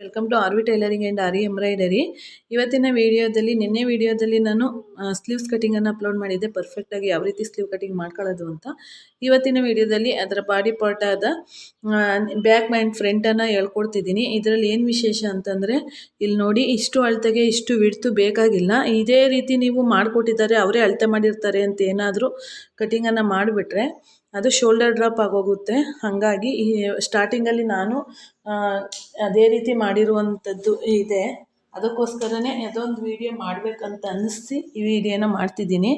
Welcome to R V tailoring and Aari embroidery. ಇವತ್ತಿನ ವಿಡಿಯೋದಲ್ಲಿ ನಿನ್ನೆ ವಿಡಿಯೋದಲ್ಲಿ ನಾನು ಸ್ಲೀವ್ಸ್ ಕಟಿಂಗನ್ನು ಅಪ್ಲೋಡ್ ಮಾಡಿದ್ದೆ, ಪರ್ಫೆಕ್ಟಾಗಿ ಯಾವ ರೀತಿ ಸ್ಲೀವ್ ಕಟಿಂಗ್ ಮಾಡ್ಕೊಳ್ಳೋದು ಅಂತ. ಇವತ್ತಿನ ವಿಡಿಯೋದಲ್ಲಿ ಅದರ ಬಾಡಿ ಪಾರ್ಟ್ ಆದ ಬ್ಯಾಕ್ ಆ್ಯಂಡ್ ಫ್ರಂಟನ್ನು ಹೇಳ್ಕೊಡ್ತಿದ್ದೀನಿ. ಇದರಲ್ಲಿ ಏನು ವಿಶೇಷ ಅಂತಂದರೆ, ಇಲ್ಲಿ ನೋಡಿ, ಇಷ್ಟು ಅಳತೆಗೆ ಇಷ್ಟು ವಿಡ್ತು ಬೇಕಾಗಿಲ್ಲ. ಇದೇ ರೀತಿ ನೀವು ಮಾಡಿಕೊಟ್ಟಿದ್ದಾರೆ, ಅವರೇ ಅಳತೆ ಮಾಡಿರ್ತಾರೆ ಅಂತ ಏನಾದರೂ ಕಟಿಂಗನ್ನು ಮಾಡಿಬಿಟ್ರೆ ಅದು ಶೋಲ್ಡರ್ ಡ್ರಾಪ್ ಆಗೋಗುತ್ತೆ. ಹಾಗಾಗಿ ಈ ಸ್ಟಾರ್ಟಿಂಗಲ್ಲಿ ನಾನು ಅದೇ ರೀತಿ ಮಾಡಿರುವಂಥದ್ದು ಇದೆ. ಅದಕ್ಕೋಸ್ಕರನೇ ಅದೊಂದು ವಿಡಿಯೋ ಮಾಡಬೇಕಂತ ಅನ್ನಿಸಿ ಈ ವಿಡಿಯೋನ ಮಾಡ್ತಿದ್ದೀನಿ.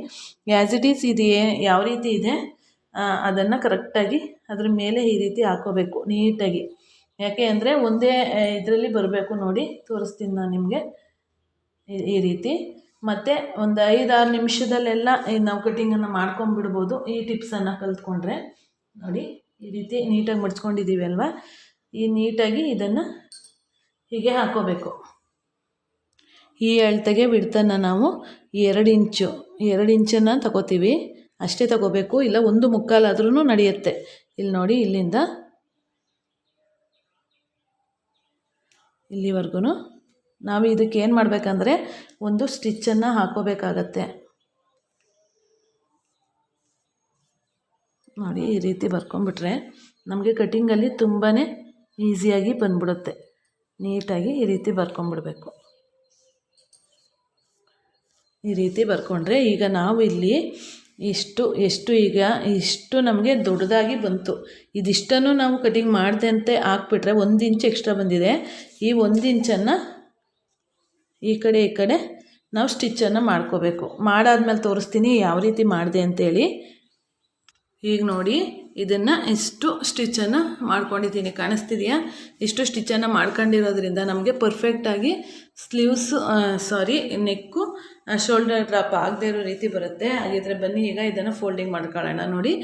ಆ್ಯಸ್ ಇಟ್ ಈಸ್ ಇದು ಯಾವ ರೀತಿ ಇದೆ ಅದನ್ನು ಕರೆಕ್ಟಾಗಿ ಅದ್ರ ಮೇಲೆ ಈ ರೀತಿ ಹಾಕೋಬೇಕು ನೀಟಾಗಿ. ಯಾಕೆ ಅಂದರೆ ಒಂದೇ ಇದರಲ್ಲಿ ಬರಬೇಕು. ನೋಡಿ, ತೋರಿಸ್ತೀನಿ ನಾನು ನಿಮಗೆ ಈ ರೀತಿ. ಮತ್ತು ಒಂದು 5-6 ನಿಮಿಷದಲ್ಲೆಲ್ಲ ನಾವು ಕಟಿಂಗನ್ನು ಮಾಡ್ಕೊಂಬಿಡ್ಬೋದು ಈ ಟಿಪ್ಸನ್ನು ಕಲ್ತ್ಕೊಂಡ್ರೆ. ನೋಡಿ, ಈ ರೀತಿ ನೀಟಾಗಿ ಮಡ್ಚ್ಕೊಂಡಿದ್ದೀವಿ ಅಲ್ವಾ, ಈ ನೀಟಾಗಿ ಇದನ್ನು ಹೀಗೆ ಹಾಕೋಬೇಕು. ಈ ಅಳತೆಗೆ ಬಿಡ್ತನ್ನು ನಾವು 2 ಇಂಚನ್ನು ತಗೋತೀವಿ, ಅಷ್ಟೇ ತಗೋಬೇಕು. ಇಲ್ಲ 1/4 ಆದ್ರೂ ನಡೆಯುತ್ತೆ. ಇಲ್ಲಿ ನೋಡಿ, ಇಲ್ಲಿಂದ ಇಲ್ಲಿವರೆಗೂ ನಾವು ಇದಕ್ಕೆ ಏನು ಮಾಡಬೇಕಂದ್ರೆ ಒಂದು ಸ್ಟಿಚ್ಚನ್ನು ಹಾಕೋಬೇಕಾಗತ್ತೆ. ನೋಡಿ, ಈ ರೀತಿ ಬರ್ಕೊಂಬಿಟ್ರೆ ನಮಗೆ ಕಟಿಂಗಲ್ಲಿ ತುಂಬಾ ಈಸಿಯಾಗಿ ಬಂದ್ಬಿಡುತ್ತೆ. ನೀಟಾಗಿ ಈ ರೀತಿ ಬರ್ಕೊಂಬಿಡ್ಬೇಕು. ಈ ರೀತಿ ಬರ್ಕೊಂಡ್ರೆ ಈಗ ನಾವು ಇಲ್ಲಿ ಇಷ್ಟು ನಮಗೆ ದೊಡ್ಡದಾಗಿ ಬಂತು. ಇದಿಷ್ಟನ್ನು ನಾವು ಕಟಿಂಗ್ ಮಾಡಿದಂತೆ ಹಾಕ್ಬಿಟ್ರೆ 1 ಇಂಚ್ ಎಕ್ಸ್ಟ್ರಾ ಬಂದಿದೆ. ಈ 1 ಇಂಚನ್ನು ಈ ಕಡೆ ನಾವು ಸ್ಟಿಚ್ಚನ್ನು ಮಾಡ್ಕೋಬೇಕು. ಮಾಡಾದ್ಮೇಲೆ ತೋರಿಸ್ತೀನಿ ಯಾವ ರೀತಿ ಮಾಡಿದೆ ಅಂತೇಳಿ. ಈಗ ನೋಡಿ, ಇದನ್ನು ಇಷ್ಟು ಸ್ಟಿಚ್ಚನ್ನು ಮಾಡ್ಕೊಂಡಿದ್ದೀನಿ, ಕಾಣಿಸ್ತಿದೆಯಾ? ಇಷ್ಟು ಸ್ಟಿಚ್ಚನ್ನು ಮಾಡ್ಕೊಂಡಿರೋದ್ರಿಂದ ನಮಗೆ ಪರ್ಫೆಕ್ಟಾಗಿ ನೆಕ್ಕು ಶೋಲ್ಡರ್ ಡ್ರಾಪ್ ಆಗದೆ ಇರೋ ರೀತಿ ಬರುತ್ತೆ. ಹಾಗಿದ್ರೆ ಬನ್ನಿ ಈಗ ಇದನ್ನು ಫೋಲ್ಡಿಂಗ್ ಮಾಡ್ಕೊಳ್ಳೋಣ. ನೋಡಿ,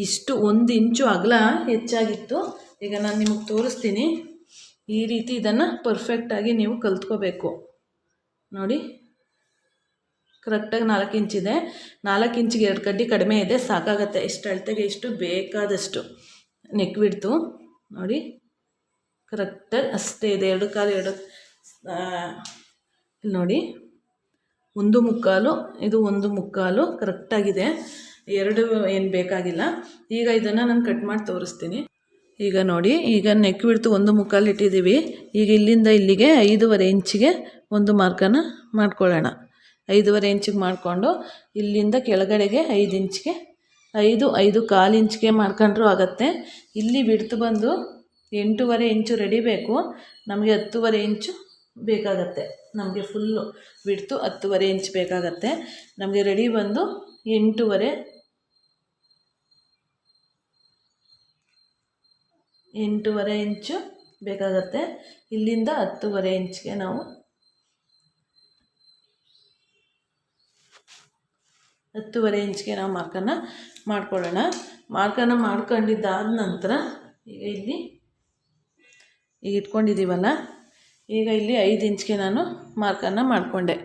ಇಷ್ಟು 1 ಇಂಚು ಅಗಲ ಹೆಚ್ಚಾಗಿತ್ತು. ಈಗ ನಾನು ನಿಮಗೆ ತೋರಿಸ್ತೀನಿ. ಈ ರೀತಿ ಇದನ್ನು ಪರ್ಫೆಕ್ಟಾಗಿ ನೀವು ಕಲ್ತ್ಕೋಬೇಕು. ನೋಡಿ, ಕರೆಕ್ಟಾಗಿ 4 ಇಂಚಿದೆ. 4 ಇಂಚಿಗೆ 2 ಕಡ್ಡಿ ಕಡಿಮೆ ಇದೆ, ಸಾಕಾಗತ್ತೆ. ಇಷ್ಟು ಅಳತೆಗೆ ಇಷ್ಟು ಬೇಕಾದಷ್ಟು ನೆಕ್ ಬಿಡ್ತು. ನೋಡಿ, ಕರೆಕ್ಟಾಗಿ ಅಷ್ಟೇ ಇದೆ. 2 ಕಾಲು ನೋಡಿ, 1/4 ಇದು 1/4 ಕರೆಕ್ಟಾಗಿದೆ. 2 ಏನು ಬೇಕಾಗಿಲ್ಲ. ಈಗ ಇದನ್ನು ನಾನು ಕಟ್ ಮಾಡಿ ತೋರಿಸ್ತೀನಿ. ಈಗ ನೋಡಿ, ಈಗ ನೆಕ್ ಬಿಡ್ತು 1/4 ಇಟ್ಟಿದ್ದೀವಿ. ಈಗ ಇಲ್ಲಿಂದ ಇಲ್ಲಿಗೆ 5.5 ಇಂಚಿಗೆ ಒಂದು ಮಾರ್ಕನ್ನು ಮಾಡ್ಕೊಳ್ಳೋಣ. 5.5 ಇಂಚಿಗೆ ಮಾಡಿಕೊಂಡು ಇಲ್ಲಿಂದ ಕೆಳಗಡೆಗೆ 5 ಇಂಚಿಗೆ 5.25 ಇಂಚಿಗೆ ಮಾಡ್ಕೊಂಡ್ರೂ ಆಗುತ್ತೆ. ಇಲ್ಲಿ ಬಿಡ್ತು ಬಂದು 8.5 ಇಂಚು ರೆಡಿ ಬೇಕು. ನಮಗೆ 10.5 ಇಂಚು ಬೇಕಾಗತ್ತೆ. ನಮಗೆ ಫುಲ್ಲು ಬಿಡ್ತು 10.5 ಇಂಚ್ ಬೇಕಾಗತ್ತೆ. ನಮಗೆ ರೆಡಿ ಬಂದು 8.5 ಇಂಚು ಬೇಕಾಗತ್ತೆ. ಇಲ್ಲಿಂದ 10.5 ಇಂಚಿಗೆ ನಾವು 10.5 ಇಂಚಿಗೆ ನಾವು ಮಾರ್ಕನ್ನು ಮಾಡ್ಕೊಳ್ಳೋಣ. ಮಾರ್ಕನ್ನು ಮಾಡ್ಕೊಂಡಿದ್ದಾದ ನಂತರ ಈಗ ಇಲ್ಲಿ ಇಟ್ಕೊಂಡಿದ್ದೀವಲ್ಲ, ಈಗ ಇಲ್ಲಿ 5 ಇಂಚಿಗೆ ನಾನು ಮಾರ್ಕನ್ನು ಮಾಡಿಕೊಂಡೆ.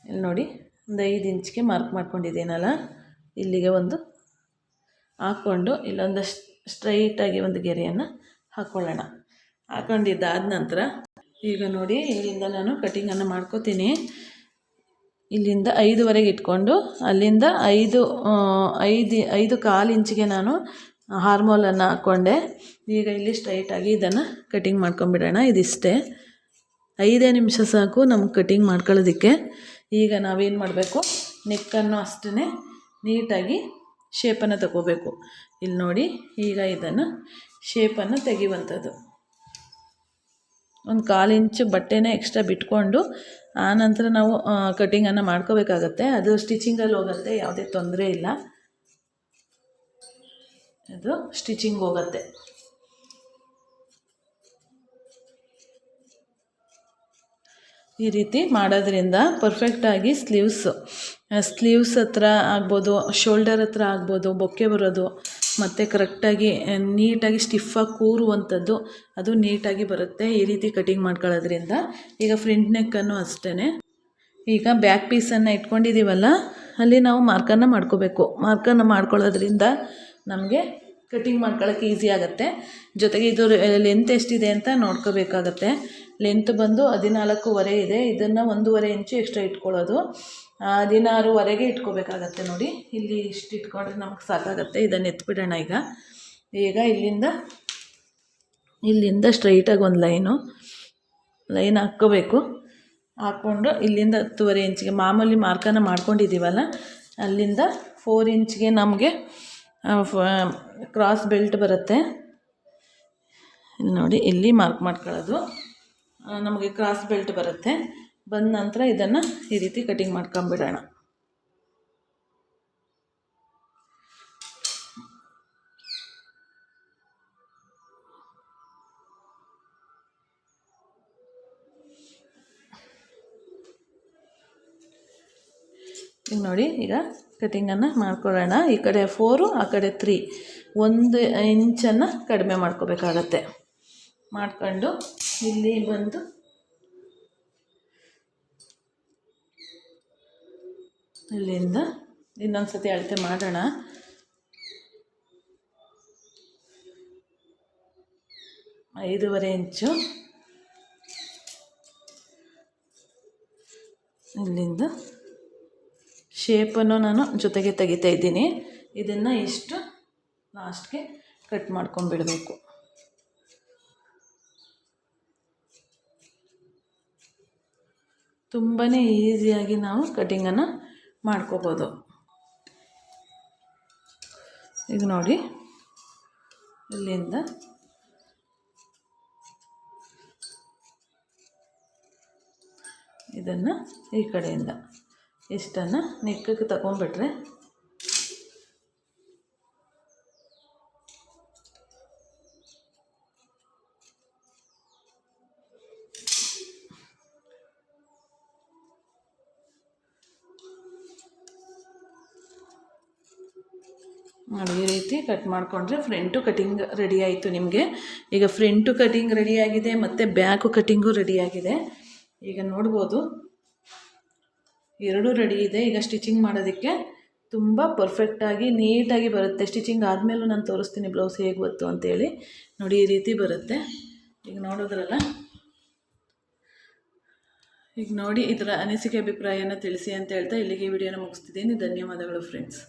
ಇಲ್ಲಿ ನೋಡಿ, ಒಂದು 5 ಇಂಚಿಗೆ ಮಾರ್ಕ್ ಮಾಡ್ಕೊಂಡಿದ್ದೀನಲ್ಲ, ಇಲ್ಲಿಗೆ ಒಂದು ಹಾಕ್ಕೊಂಡು ಇಲ್ಲೊಂದು ಸ್ಟ್ರೈಟಾಗಿ ಒಂದು ಗೆರೆಯನ್ನು ಹಾಕ್ಕೊಳ್ಳೋಣ. ಹಾಕ್ಕೊಂಡಿದ್ದಾದ ನಂತರ ಈಗ ನೋಡಿ, ಇಲ್ಲಿಂದ ನಾನು ಕಟಿಂಗನ್ನು ಮಾಡ್ಕೋತೀನಿ. ಇಲ್ಲಿಂದ 5ವರೆಗೆ ಇಟ್ಕೊಂಡು ಅಲ್ಲಿಂದ 5.25 ಇಂಚಿಗೆ ನಾನು ಹಾರ್ಮೋಲನ್ನು ಹಾಕ್ಕೊಂಡೆ. ಈಗ ಇಲ್ಲಿ ಸ್ಟ್ರೈಟಾಗಿ ಇದನ್ನು ಕಟಿಂಗ್ ಮಾಡ್ಕೊಂಬಿಡೋಣ. ಇದಿಷ್ಟೇ, 5 ನಿಮಿಷ ಸಾಕು ನಮ್ಗೆ ಕಟಿಂಗ್ ಮಾಡ್ಕೊಳ್ಳೋದಕ್ಕೆ. ಈಗ ನಾವೇನು ಮಾಡಬೇಕು, ನೆಕ್ಕನ್ನು ಅಷ್ಟೇ ನೀಟಾಗಿ ಶೇಪನ್ನು ತಗೋಬೇಕು. ಇಲ್ಲಿ ನೋಡಿ, ಈಗ ಇದನ್ನು ಶೇಪನ್ನು ತೆಗೆಯುವಂಥದ್ದು. ಒಂದು 1/4 ಇಂಚು ಬಟ್ಟೆನೇ ಎಕ್ಸ್ಟ್ರಾ ಬಿಟ್ಕೊಂಡು ಆನಂತರ ನಾವು ಕಟಿಂಗನ್ನು ಮಾಡ್ಕೋಬೇಕಾಗತ್ತೆ. ಅದು ಸ್ಟಿಚಿಂಗಲ್ಲಿ ಹೋಗುತ್ತೆ, ಯಾವುದೇ ತೊಂದರೆ ಇಲ್ಲ. ಅದು ಸ್ಟಿಚಿಂಗ್ ಹೋಗುತ್ತೆ. ಈ ರೀತಿ ಮಾಡೋದ್ರಿಂದ ಪರ್ಫೆಕ್ಟಾಗಿ ಸ್ಲೀವ್ಸ್ ಹತ್ರ ಆಗ್ಬೋದು, ಶೋಲ್ಡರ್ ಹತ್ರ ಆಗ್ಬೋದು, ಬೊಕ್ಕೆ ಬರೋದು, ಮತ್ತು ಕರೆಕ್ಟಾಗಿ ನೀಟಾಗಿ ಸ್ಟಿಫಾಗಿ ಕೂರುವಂಥದ್ದು ಅದು ನೀಟಾಗಿ ಬರುತ್ತೆ ಈ ರೀತಿ ಕಟಿಂಗ್ ಮಾಡ್ಕೊಳ್ಳೋದ್ರಿಂದ. ಈಗ ಫ್ರಂಟ್ ನೆಕ್ಕನ್ನು ಅಷ್ಟೇ. ಈಗ ಬ್ಯಾಕ್ ಪೀಸನ್ನು ಇಟ್ಕೊಂಡಿದ್ದೀವಲ್ಲ, ಅಲ್ಲಿ ನಾವು ಮಾರ್ಕನ್ನು ಮಾಡ್ಕೋಬೇಕು. ಮಾರ್ಕನ್ನು ಮಾಡ್ಕೊಳ್ಳೋದ್ರಿಂದ ನಮಗೆ ಕಟಿಂಗ್ ಮಾಡ್ಕೊಳ್ಳೋಕ್ಕೆ ಈಸಿ ಆಗುತ್ತೆ. ಜೊತೆಗೆ ಇದು ಲೆಂತ್ ಎಷ್ಟಿದೆ ಅಂತ ನೋಡ್ಕೋಬೇಕಾಗತ್ತೆ. ಲೆಂತ್ ಬಂದು 14.5 ಇದೆ. ಇದನ್ನು 1.5 ಇಂಚು ಎಕ್ಸ್ಟ್ರಾ ಇಟ್ಕೊಳ್ಳೋದು. 16.5 ಇಟ್ಕೋಬೇಕಾಗತ್ತೆ ನೋಡಿ. ಇಲ್ಲಿ ಇಷ್ಟು ಇಟ್ಕೊಂಡ್ರೆ ನಮಗೆ ಸಾಕಾಗತ್ತೆ. ಇದನ್ನು ಎತ್ಬಿಡೋಣ. ಈಗ ಇಲ್ಲಿಂದ ಸ್ಟ್ರೈಟಾಗಿ ಒಂದು ಲೈನ್ ಹಾಕ್ಕೋಬೇಕು. ಹಾಕ್ಕೊಂಡು ಇಲ್ಲಿಂದ 10.5 ಇಂಚಿಗೆ ಮಾಮೂಲಿ ಮಾರ್ಕನ್ನು ಮಾಡ್ಕೊಂಡಿದ್ದೀವಲ್ಲ, ಅಲ್ಲಿಂದ 4 ಇಂಚ್ಗೆ ನಮಗೆ ಕ್ರಾಸ್ ಬೆಲ್ಟ್ ಬರುತ್ತೆ. ಇಲ್ಲಿ ನೋಡಿ, ಇಲ್ಲಿ ಮಾರ್ಕ್ ಮಾಡ್ಕೊಳ್ಳೋದು. ನಮಗೆ ಕ್ರಾಸ್ ಬೆಲ್ಟ್ ಬರುತ್ತೆ. ಬಂದ ನಂತರ ಇದನ್ನು ಈ ರೀತಿ ಕಟಿಂಗ್ ಮಾಡ್ಕೊಂಬಿಡೋಣ. ಈಗ ನೋಡಿ, ಈಗ ಕಟಿಂಗನ್ನು ಮಾಡ್ಕೊಳ್ಳೋಣ. ಈ ಕಡೆ 4, ಆ ಕಡೆ 3, 1 ಇಂಚನ್ನು ಕಡಿಮೆ ಮಾಡ್ಕೋಬೇಕಾಗತ್ತೆ. ಮಾಡ್ಕೊಂಡು ಇಲ್ಲಿ ಬಂದು ಇಲ್ಲಿಂದ ಇನ್ನೊಂದು ಸತಿ ಅಳತೆ ಮಾಡೋಣ. ಐದೂವರೆ ಇಂಚು ಇಲ್ಲಿಂದ ಶೇಪನ್ನು ನಾನು ಜೊತೆಗೆ ತೆಗಿತಾ ಇದ್ದೀನಿ. ಇದನ್ನು ಇಷ್ಟು ಲಾಸ್ಟ್ಗೆ ಕಟ್ ಮಾಡ್ಕೊಂಡ್ಬಿಡಬೇಕು. ತುಂಬಾ ಈಸಿಯಾಗಿ ನಾವು ಕಟಿಂಗನ್ನು ಮಾಡ್ಕೋಬೋದು. ಈಗ ನೋಡಿ, ಇಲ್ಲಿಂದ ಇದನ್ನು ಈ ಕಡೆಯಿಂದ ಇಷ್ಟನ್ನು ನೆಕ್ಕಕ್ಕೆ ತಗೊಂಡ್ಬಿಟ್ರೆ ನೋಡಿ, ಈ ರೀತಿ ಕಟ್ ಮಾಡಿಕೊಂಡ್ರೆ ಫ್ರಂಟು ಕಟಿಂಗ್ ರೆಡಿ ಆಯಿತು ನಿಮಗೆ. ಈಗ ಫ್ರಂಟು ಕಟಿಂಗ್ ರೆಡಿಯಾಗಿದೆ ಮತ್ತು ಬ್ಯಾಕು ಕಟಿಂಗು ರೆಡಿಯಾಗಿದೆ. ಈಗ ನೋಡ್ಬೋದು, ಎರಡೂ ರೆಡಿ ಇದೆ. ಈಗ ಸ್ಟಿಚಿಂಗ್ ಮಾಡೋದಕ್ಕೆ ತುಂಬ ಪರ್ಫೆಕ್ಟಾಗಿ ನೀಟಾಗಿ ಬರುತ್ತೆ. ಸ್ಟಿಚಿಂಗ್ ಆದಮೇಲೂ ನಾನು ತೋರಿಸ್ತೀನಿ ಬ್ಲೌಸ್ ಹೇಗೆ ಬಂತು ಅಂತೇಳಿ. ನೋಡಿ, ಈ ರೀತಿ ಬರುತ್ತೆ. ಈಗ ನೋಡೋದ್ರಲ್ಲ, ಈಗ ನೋಡಿ, ಇದರ ಅನಿಸಿಕೆ ಅಭಿಪ್ರಾಯನ ತಿಳಿಸಿ ಅಂತ ಹೇಳ್ತಾ ಇಲ್ಲಿಗೆ ವಿಡಿಯೋನ ಮುಗಿಸ್ತಿದ್ದೀನಿ. ಧನ್ಯವಾದಗಳು ಫ್ರೆಂಡ್ಸ್.